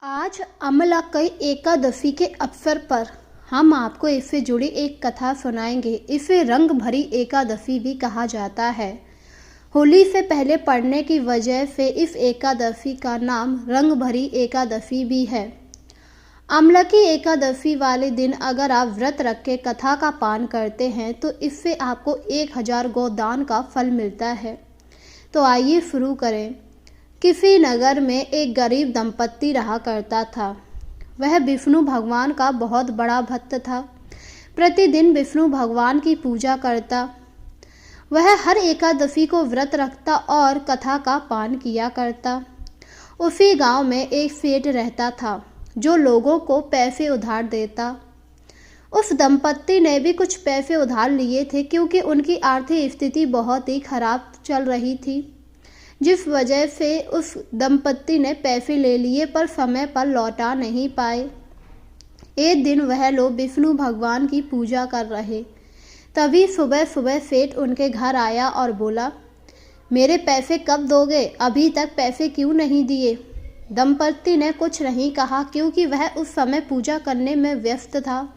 आज अमलकी एकादशी के अवसर पर हम आपको इससे जुड़ी एक कथा सुनाएंगे। इसे रंग भरी एकादशी भी कहा जाता है। होली से पहले पड़ने की वजह से इस एकादशी का नाम रंग भरी एकादशी भी है। अमलकी एकादशी वाले दिन अगर आप व्रत रख के कथा का पान करते हैं तो इससे आपको 1000 गोदान का फल मिलता है। तो आइए शुरू करें। किसी नगर में एक गरीब दंपत्ति रहा करता था। वह विष्णु भगवान का बहुत बड़ा भक्त था। प्रतिदिन विष्णु भगवान की पूजा करता। वह हर एकादशी को व्रत रखता और कथा का पान किया करता। उसी गांव में एक सेठ रहता था जो लोगों को पैसे उधार देता। उस दंपत्ति ने भी कुछ पैसे उधार लिए थे क्योंकि उनकी आर्थिक स्थिति बहुत ही खराब चल रही थी, जिस वजह से उस दंपत्ति ने पैसे ले लिए पर समय पर लौटा नहीं पाए। एक दिन वह लोग विष्णु भगवान की पूजा कर रहे, तभी सुबह सुबह सेठ उनके घर आया और बोला, मेरे पैसे कब दोगे? अभी तक पैसे क्यों नहीं दिए? दंपत्ति ने कुछ नहीं कहा क्योंकि वह उस समय पूजा करने में व्यस्त था,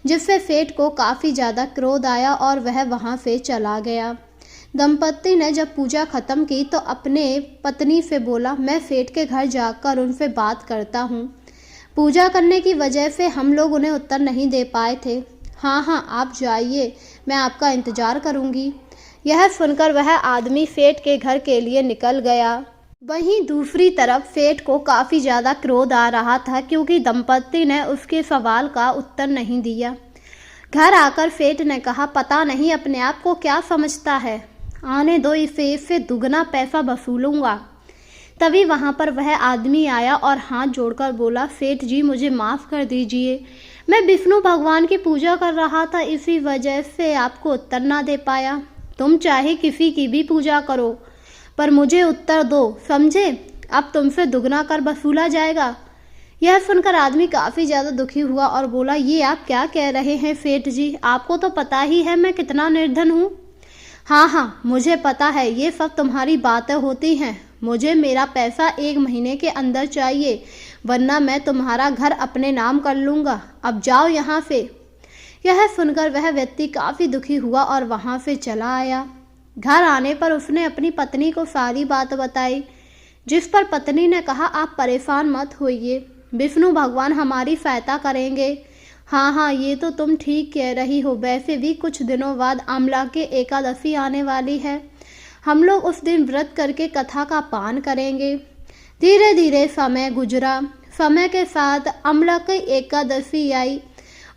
जिससे सेठ को काफ़ी ज़्यादा क्रोध आया और वह वहाँ से चला गया। दंपत्ति ने जब पूजा खत्म की तो अपने पत्नी से बोला, मैं सेठ के घर जाकर उनसे बात करता हूँ। पूजा करने की वजह से हम लोग उन्हें उत्तर नहीं दे पाए थे। हाँ, आप जाइए, मैं आपका इंतज़ार करूँगी। यह सुनकर वह आदमी सेठ के घर के लिए निकल गया। वहीं दूसरी तरफ सेठ को काफ़ी ज़्यादा क्रोध आ रहा था क्योंकि दंपत्ति ने उसके सवाल का उत्तर नहीं दिया। घर आकर सेठ ने कहा, पता नहीं अपने आप को क्या समझता है, आने दो इसे, इससे दुगना पैसा वसूलूंगा। तभी वहां पर वह आदमी आया और हाथ जोड़कर बोला, सेठ जी मुझे माफ़ कर दीजिए, मैं विष्णु भगवान की पूजा कर रहा था, इसी वजह से आपको उत्तर ना दे पाया। तुम चाहे किसी की भी पूजा करो पर मुझे उत्तर दो, समझे? अब तुमसे दुगना कर वसूला जाएगा। यह सुनकर आदमी काफ़ी ज़्यादा दुखी हुआ और बोला, ये आप क्या कह रहे हैं सेठ जी? आपको तो पता ही है मैं कितना निर्धन हूँ। हाँ, मुझे पता है, ये सब तुम्हारी बातें होती हैं। मुझे मेरा पैसा 1 महीने के अंदर चाहिए, वरना मैं तुम्हारा घर अपने नाम कर लूँगा। अब जाओ यहाँ से। यह सुनकर वह व्यक्ति काफ़ी दुखी हुआ और वहाँ से चला आया। घर आने पर उसने अपनी पत्नी को सारी बात बताई, जिस पर पत्नी ने कहा, आप परेशान मत होइए, विष्णु भगवान हमारी सहायता करेंगे। हाँ, ये तो तुम ठीक कह रही हो। वैसे भी कुछ दिनों बाद अमलकी एकादशी आने वाली है। हम लोग उस दिन व्रत करके कथा का पान करेंगे। धीरे धीरे समय गुजरा। समय के साथ अमलकी एकादशी आई।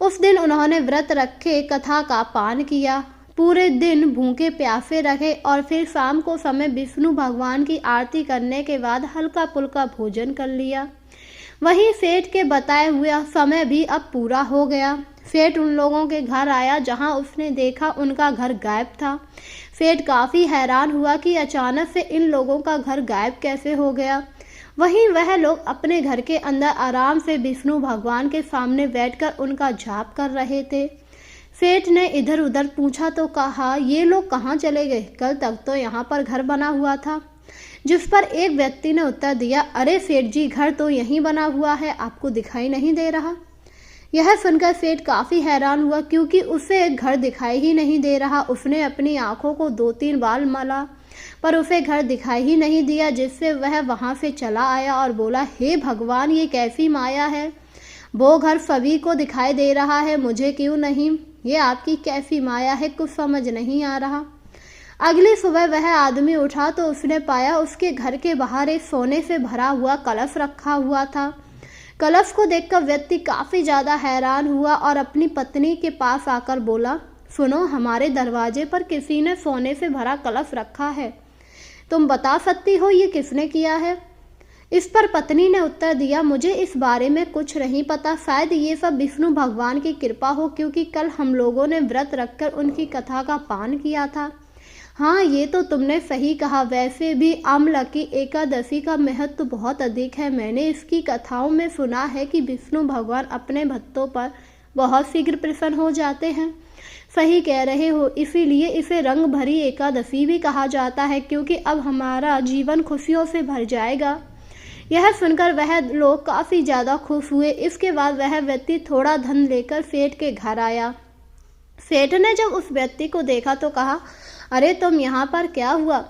उस दिन उन्होंने व्रत रखे कथा का पान किया। पूरे दिन भूखे प्यासे रहे और फिर शाम को समय विष्णु भगवान की आरती करने के बाद हल्का फुल्का भोजन कर लिया। वहीं सेठ के बताए हुए समय भी अब पूरा हो गया। सेठ उन लोगों के घर आया जहां उसने देखा उनका घर गायब था। सेठ काफ़ी हैरान हुआ कि अचानक से इन लोगों का घर गायब कैसे हो गया। वहीं वह लोग अपने घर के अंदर आराम से विष्णु भगवान के सामने बैठकर उनका जाप कर रहे थे। सेठ ने इधर उधर पूछा तो कहा, ये लोग कहाँ चले गए? कल तक तो यहाँ पर घर बना हुआ था। जिस पर एक व्यक्ति ने उत्तर दिया, अरे सेठ जी, घर तो यहीं बना हुआ है, आपको दिखाई नहीं दे रहा? यह सुनकर सेठ काफ़ी हैरान हुआ क्योंकि उसे घर दिखाई ही नहीं दे रहा। उसने अपनी आंखों को 2-3 बार मला पर उसे घर दिखाई ही नहीं दिया, जिससे वह वहां से चला आया और बोला, हे भगवान, ये कैसी माया है? वो घर सभी को दिखाई दे रहा है, मुझे क्यों नहीं? ये आपकी कैसी माया है, कुछ समझ नहीं आ रहा। अगली सुबह वह आदमी उठा तो उसने पाया उसके घर के बाहर एक सोने से भरा हुआ कलश रखा हुआ था। कलश को देखकर व्यक्ति काफ़ी ज़्यादा हैरान हुआ और अपनी पत्नी के पास आकर बोला, सुनो, हमारे दरवाजे पर किसी ने सोने से भरा कलश रखा है, तुम बता सकती हो ये किसने किया है? इस पर पत्नी ने उत्तर दिया, मुझे इस बारे में कुछ नहीं पता, शायद ये सब विष्णु भगवान की कृपा हो क्योंकि कल हम लोगों ने व्रत रखकर उनकी कथा का पान किया था। हाँ, ये तो तुमने सही कहा। वैसे भी अमलकी एकादशी का महत्व बहुत अधिक है। मैंने इसकी कथाओं में सुना है कि विष्णु भगवान अपने भक्तों पर बहुत शीघ्र प्रसन्न हो जाते हैं। सही कह रहे हो, इसीलिए इसे रंग भरी एकादशी भी कहा जाता है क्योंकि अब हमारा जीवन खुशियों से भर जाएगा। यह सुनकर वह लोग काफ़ी ज़्यादा खुश हुए। इसके बाद वह व्यक्ति थोड़ा धन लेकर सेठ के घर आया। सेठ ने जब उस व्यक्ति को देखा तो कहा, अरे तुम यहाँ पर क्या हुआ?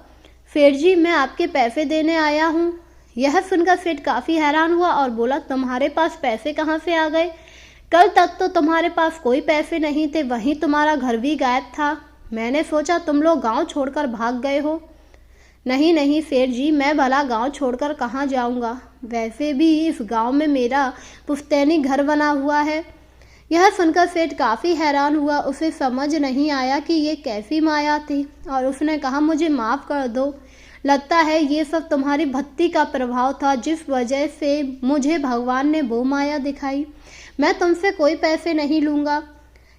सेठ जी, मैं आपके पैसे देने आया हूँ। यह सुनकर सेठ काफ़ी हैरान हुआ और बोला, तुम्हारे पास पैसे कहाँ से आ गए? कल तक तो तुम्हारे पास कोई पैसे नहीं थे, वहीं तुम्हारा घर भी गायब था। मैंने सोचा तुम लोग गांव छोड़कर भाग गए हो। नहीं नहीं सेठ जी, मैं भला गांव छोड़कर कहाँ जाऊंगा? वैसे भी इस गांव में मेरा पुश्तैनी घर बना हुआ है। यह सुनकर सेठ काफ़ी हैरान हुआ। उसे समझ नहीं आया कि ये कैसी माया थी और उसने कहा, मुझे माफ़ कर दो। लगता है ये सब तुम्हारी भक्ति का प्रभाव था, जिस वजह से मुझे भगवान ने वो माया दिखाई। मैं तुमसे कोई पैसे नहीं लूँगा।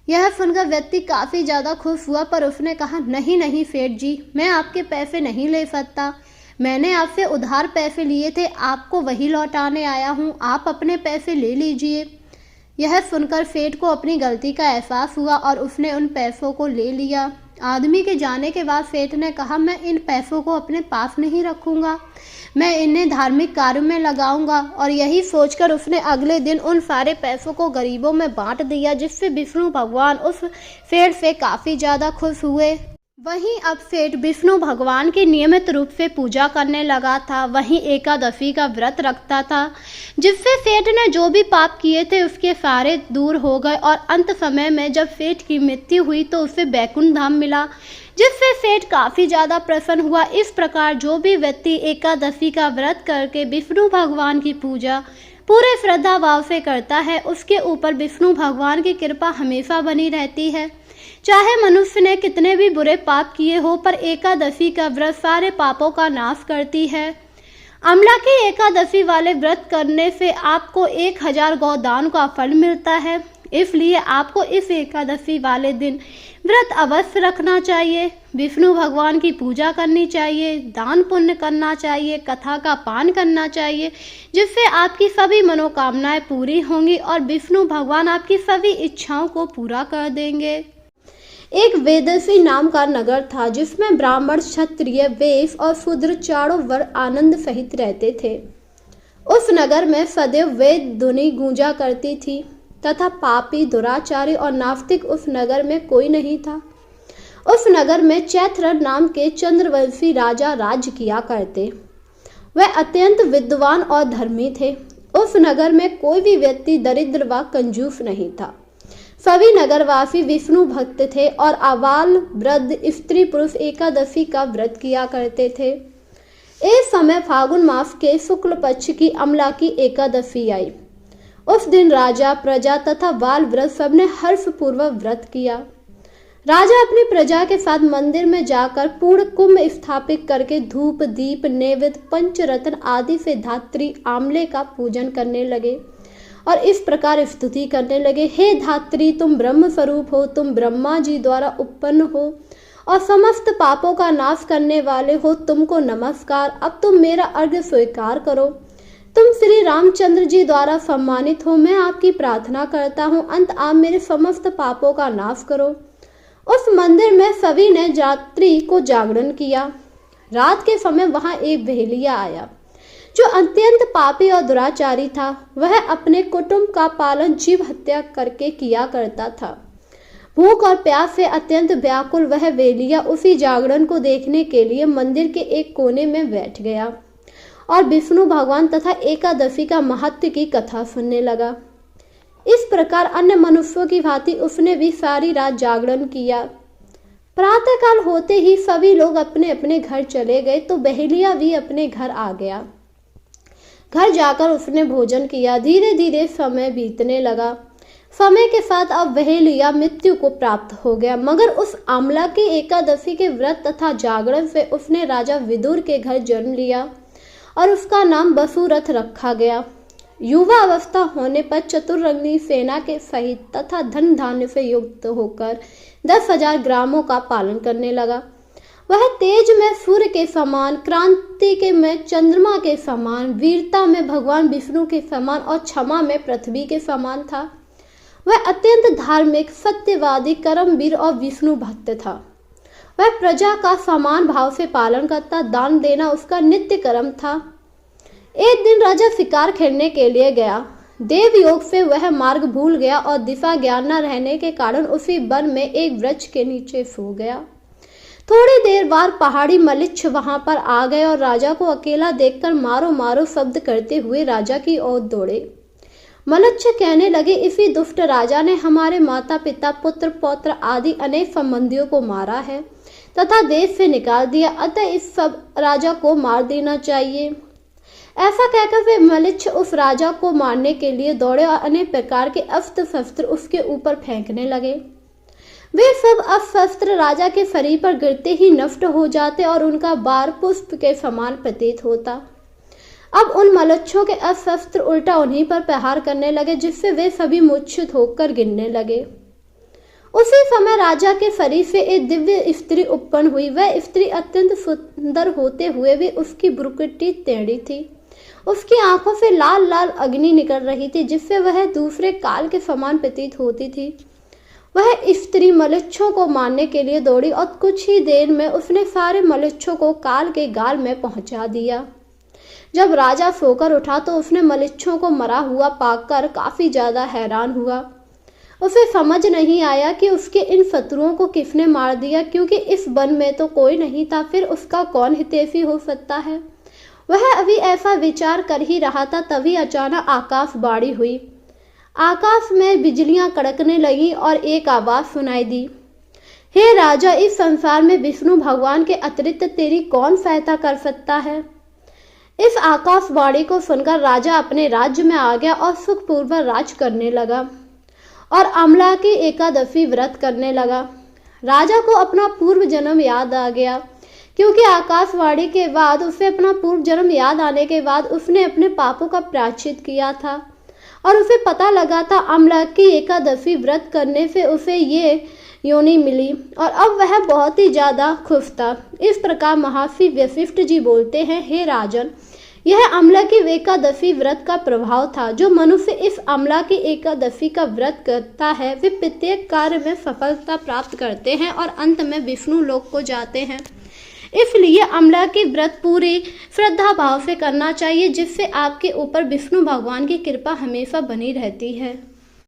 यह सुनकर व्यक्ति काफ़ी ज़्यादा खुश हुआ, पर उसने कहा, नहीं नहीं सेठ जी, मैं आपके पैसे नहीं ले सकता। मैंने आपसे उधार पैसे लिए थे, आपको वही लौटाने आया हूँ। आप अपने पैसे ले लीजिए। यह सुनकर सेठ को अपनी गलती का एहसास हुआ और उसने उन पैसों को ले लिया। आदमी के जाने के बाद सेठ ने कहा, मैं इन पैसों को अपने पास नहीं रखूँगा, मैं इन्हें धार्मिक कार्यों में लगाऊंगा। और यही सोचकर उसने अगले दिन उन सारे पैसों को गरीबों में बांट दिया, जिससे विष्णु भगवान उस सेठ से काफ़ी ज़्यादा खुश हुए। वहीं अब सेठ विष्णु भगवान की नियमित रूप से पूजा करने लगा था। वहीं एकादशी का व्रत रखता था, जिससे सेठ ने जो भी पाप किए थे उसके सारे दूर हो गए। और अंत समय में जब सेठ की मृत्यु हुई तो उसे बैकुंठ धाम मिला, जिससे सेठ काफ़ी ज़्यादा प्रसन्न हुआ। इस प्रकार जो भी व्यक्ति एकादशी का व्रत करके विष्णु भगवान की पूजा पूरे श्रद्धा भाव से करता है, उसके ऊपर विष्णु भगवान की कृपा हमेशा बनी रहती है। चाहे मनुष्य ने कितने भी बुरे पाप किए हो, पर एकादशी का व्रत सारे पापों का नाश करती है। अमला की एकादशी वाले व्रत करने से आपको 1000 गौदान का फल मिलता है। इसलिए आपको इस एकादशी वाले दिन व्रत अवश्य रखना चाहिए, विष्णु भगवान की पूजा करनी चाहिए, दान पुण्य करना चाहिए, कथा का पान करना चाहिए, जिससे आपकी सभी मनोकामनाएं पूरी होंगी और विष्णु भगवान आपकी सभी इच्छाओं को पूरा कर देंगे। एक वेदसी नाम का नगर था, जिसमें ब्राह्मण, क्षत्रिय, वैश्य और शूद्र चारों वर्ण आनंद सहित रहते थे। उस नगर में सदैव वेद ध्वनि गूंजा करती थी तथा पापी, दुराचारी और नास्तिक उस नगर में कोई नहीं था। उस नगर में चैत्र नाम के चंद्रवंशी राजा राज्य किया करते। वह अत्यंत विद्वान और धर्मी थे। उस नगर में कोई भी व्यक्ति दरिद्र व कंजूस नहीं था। सभी नगरवासी विष्णु भक्त थे और आबाल वृद्ध, स्त्री पुरुष एकादशी का व्रत किया करते थे। इस समय फागुन मास के शुक्ल पक्ष की अमला की एकादशी आई। उस दिन राजा, प्रजा तथा बाल वृद्ध सबने हर्षपूर्वक व्रत किया। राजा अपनी प्रजा के साथ मंदिर में जाकर पूर्ण कुंभ स्थापित करके धूप, दीप, नैवेद्य, पंचरत्न आदि से धात्री आमले का पूजन करने लगे और इस प्रकार स्तुति करने लगे, हे धात्री, तुम ब्रह्म स्वरूप हो, तुम ब्रह्मा जी द्वारा उत्पन्न हो और समस्त पापों का नाश करने वाले हो, तुमको नमस्कार। अब तुम मेरा अर्घ्य स्वीकार करो। तुम श्री रामचंद्र जी द्वारा सम्मानित हो, मैं आपकी प्रार्थना करता हूँ, अंत आप मेरे समस्त पापों का नाश करो। उस मंदिर में सभी ने रात्रि को जागरण किया। रात के समय वहां एक बहेलिया आया, जो अत्यंत पापी और दुराचारी था। वह अपने कुटुंब का पालन जीव हत्या करके किया करता था। भूख और प्यास से अत्यंत व्याकुल वह बहेलिया उसी जागरण को देखने के लिए मंदिर के एक कोने में बैठ गया और विष्णु भगवान तथा एकादशी का महत्व की कथा सुनने लगा। इस प्रकार अन्य मनुष्यों की भांति उसने भी सारी रात जागरण किया। प्रातःकाल होते ही सभी लोग अपने अपने घर चले गए तो बहेलिया भी अपने घर आ गया। घर जाकर उसने भोजन किया। धीरे धीरे समय बीतने लगा। समय के साथ अब बहेलिया मृत्यु को प्राप्त हो गया, मगर उस आमला की एकादशी के व्रत तथा जागरण से उसने राजा विदुर के घर जन्म लिया और उसका नाम वसुरथ रखा गया। युवा अवस्था होने पर चतुरंगी सेना के सहित तथा धन धान्य से युक्त होकर 10,000 ग्रामों का पालन करने लगा। वह तेज में सूर्य के समान, क्रांति के में चंद्रमा के समान, वीरता में भगवान विष्णु के समान और क्षमा में पृथ्वी के समान था। वह अत्यंत धार्मिक, सत्यवादी, कर्मवीर और विष्णु भक्त था। वह प्रजा का समान भाव से पालन करता, दान देना उसका नित्य कर्म था। एक दिन राजा शिकार खेलने के लिए गया। देव योग से वह मार्ग भूल गया और दिशा ज्ञान न रहने के कारण उसी वन में एक वृक्ष के नीचे सो गया। थोड़ी देर बाद पहाड़ी मलिच्छ वहां पर आ गए और राजा को अकेला देखकर मारो मारो शब्द करते हुए राजा की ओर दौड़े। मलिच्छ कहने लगे, इसी दुष्ट राजा ने हमारे माता पिता पुत्र पौत्र आदि अनेक संबंधियों को मारा है तथा देश से निकाल दिया, अतः इस सब राजा को मार देना चाहिए। ऐसा कहकर वे मलिच्छ उस राजा को मारने के लिए दौड़े और अनेक प्रकार के अस्त्र शस्त्र उसके ऊपर फेंकने लगे। वे सब अस्त्र राजा के शरीर पर गिरते ही नष्ट हो जाते और उनका बार पुष्प के समान प्रतीत होता। अब उन मलिच्छों के अस्त्र उल्टा उन्हीं पर प्रहार करने लगे, जिससे वे सभी मूर्छित होकर गिरने लगे। उसी समय राजा के शरीर से एक दिव्य स्त्री उत्पन्न हुई। वह स्त्री अत्यंत सुंदर होते हुए भी उसकी भ्रुकुटी टेढ़ी थी। उसकी आंखों से लाल लाल अग्नि निकल रही थी, जिससे वह दूसरे काल के समान प्रतीत होती थी। वह स्त्री मलिच्छों को मारने के लिए दौड़ी और कुछ ही देर में उसने सारे मलिच्छों को काल के गाल में पहुंचा दिया। जब राजा सोकर उठा तो उसने मलिच्छों को मरा हुआ पाकर काफी ज्यादा हैरान हुआ। उसे समझ नहीं आया कि उसके इन शत्रुओं को किसने मार दिया, क्योंकि इस वन में तो कोई नहीं था, फिर उसका कौन हितैषी हो सकता है। वह अभी ऐसा विचार कर ही रहा था, तभी अचानक आकाशवाणी हुई। आकाश में बिजलियां कड़कने लगी और एक आवाज सुनाई दी, हे राजा, इस संसार में विष्णु भगवान के अतिरिक्त तेरी कौन सहायता कर सकता है। इस आकाशवाणी को सुनकर राजा अपने राज्य में आ गया और सुखपूर्वक राज करने लगा और अमला की एकादशी व्रत करने लगा। राजा को अपना पूर्व जन्म याद आ गया, क्योंकि आकाशवाणी के बाद उसे अपना पूर्व जन्म याद आने के बाद उसने अपने पापों का प्रायश्चित किया था और उसे पता लगा था अमला की एकादशी व्रत करने से उसे ये योनि मिली और अब वह बहुत ही ज्यादा खुश था। इस प्रकार महर्षि वशिष्ठ जी बोलते हैं, हे राजन, यह अमला की एकादशी व्रत का प्रभाव था। जो मनुष्य इस अमला की एकादशी का व्रत करता है वे प्रत्येक कार्य में सफलता प्राप्त करते हैं और अंत में विष्णु लोक को जाते हैं। इसलिए अमला की व्रत पूरी श्रद्धा भाव से करना चाहिए, जिससे आपके ऊपर विष्णु भगवान की कृपा हमेशा बनी रहती है।